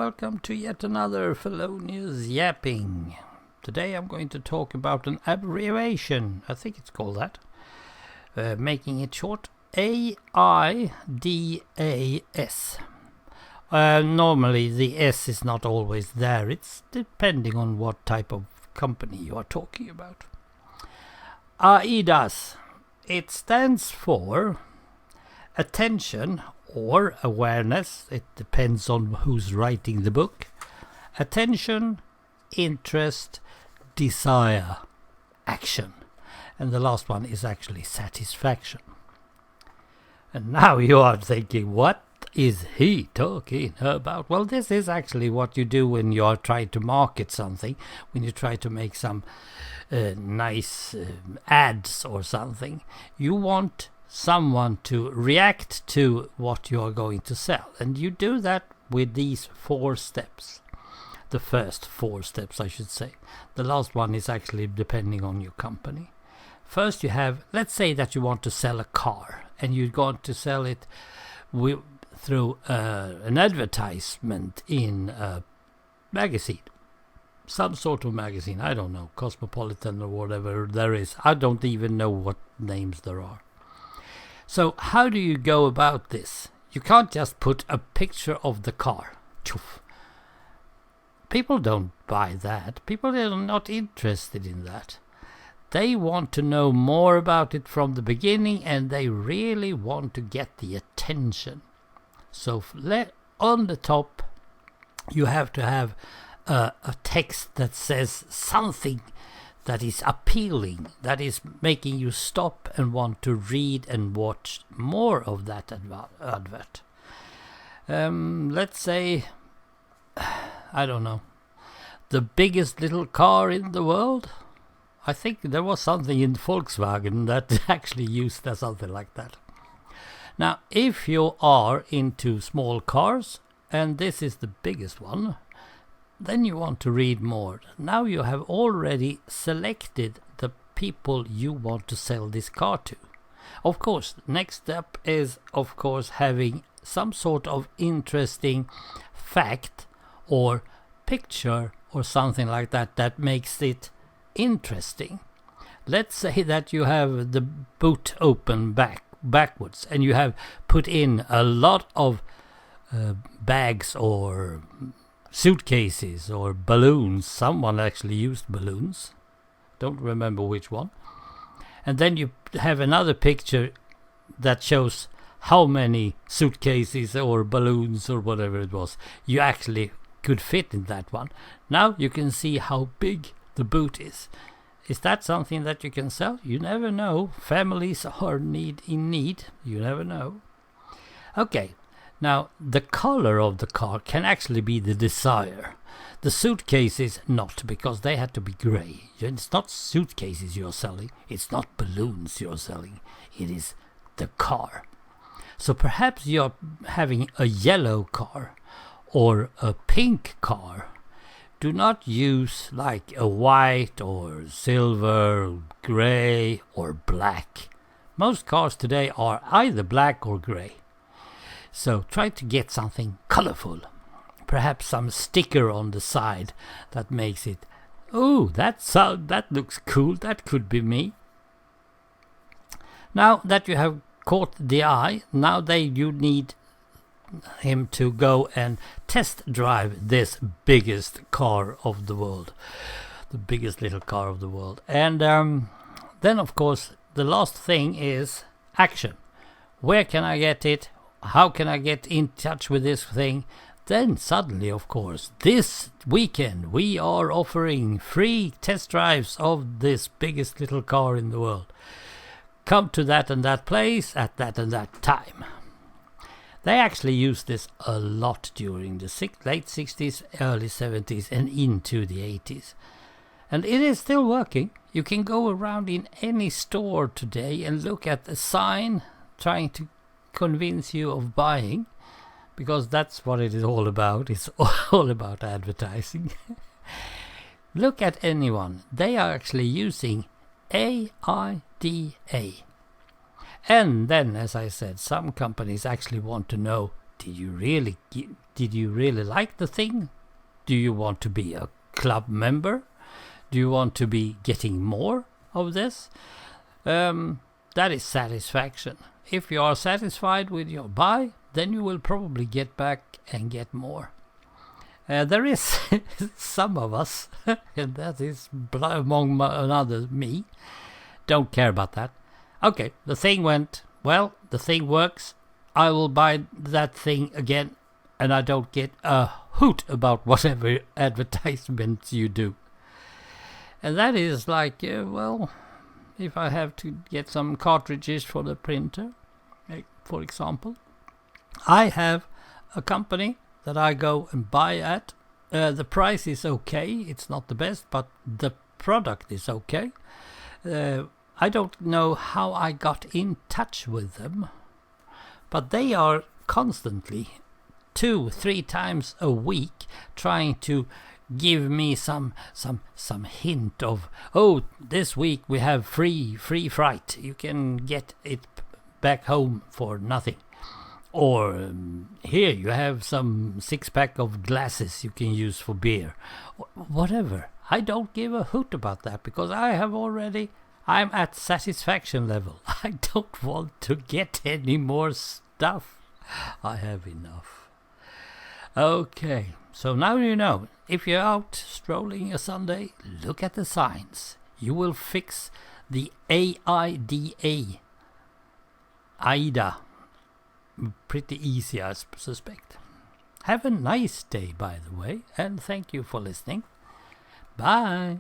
welcome to yet another Fellonius Yapping. Today I'm going to talk about an abbreviation, I think it's called that. Making it short, AIDAS. Normally the S is not always there, it's depending on what type of company you are talking about. AIDAS, it stands for attention or awareness, it depends on who's writing the book. Attention, interest, desire, action. And the last one is actually satisfaction. And now you are thinking, what is he talking about? Well, this is actually what you do when you are trying to market something, when you try to make some nice ads or something. You want someone to react to what you are going to sell, and you do that with these 4 steps. The first 4 steps, I should say. The last one is actually depending on your company. First you have, let's say that you want to sell a car, and you're going to sell it through an advertisement in a magazine. Some sort of magazine, I don't know, Cosmopolitan or whatever there is. I don't even know what names there are. So how do you go about this? You can't just put a picture of the car. People don't buy that. People are not interested in that. They want to know more about it from the beginning, and they really want to get the attention. So on the top you have to have a text that says something that is appealing, that is making you stop and want to read and watch more of that advert. Let's say, I don't know, the biggest little car in the world. I think there was something in Volkswagen that actually used something like that. Now, if you are into small cars, and this is the biggest one, then you want to read more. Now you have already selected the people you want to sell this car to. Of course, next step is, of course, having some sort of interesting fact or picture or something like that that makes it interesting. Let's say that you have the boot open backwards, and you have put in a lot of bags or suitcases or balloons. Someone actually used balloons, don't remember which one. And then you have another picture that shows how many suitcases or balloons or whatever it was you actually could fit in that one. Now you can see how big the boot is. Is that something that you can sell? You never know. Families are in need. You never know. Okay. Now, the color of the car can actually be the desire. The suitcases not, because they had to be grey. It's not suitcases you're selling. It's not balloons you're selling. It is the car. So perhaps you're having a yellow car or a pink car. Do not use like a white or silver, grey or black. Most cars today are either black or grey. So try to get something colorful. Perhaps some sticker on the side that makes it, oh, that looks cool, that could be me. Now that you have caught the eye, now you need him to go and test drive this biggest car of the world. The biggest little car of the world. And then of course the last thing is action. Where can I get it? How can I get in touch with this thing? Then suddenly, of course, this weekend we are offering free test drives of this biggest little car in the world. Come to that and that place at that and that time. They actually used this a lot during the late 60s, early 70s and into the 80s. And it is still working. You can go around in any store today and look at a sign trying to convince you of buying, because that's what it is all about. It's all about advertising. Look at anyone. They are actually using AIDA. And then, as I said, some companies actually want to know did you really like the thing? Do you want to be a club member? Do you want to be getting more of this? That is satisfaction. If you are satisfied with your buy, then you will probably get back and get more. There is some of us, and that is among others me, don't care about that. Okay, the thing went, well, the thing works, I will buy that thing again, and I don't get a hoot about whatever advertisements you do. And that is like, well, if I have to get some cartridges for the printer, for example, I have a company that I go and buy at. The price is okay, it's not the best, but the product is okay. I don't know how I got in touch with them, but they are constantly 2-3 times a week trying to give me some hint of, oh, this week we have free freight, you can get it back home for nothing, or here you have some 6-pack of glasses you can use for beer, whatever. I don't give a hoot about that, because I'm at satisfaction level. I don't want to get any more stuff. I have enough. Okay, so now you know. If you're out strolling a Sunday, look at the signs. You will fix the AIDA. AIDA. Pretty easy, I suspect. Have a nice day, by the way, and thank you for listening. Bye.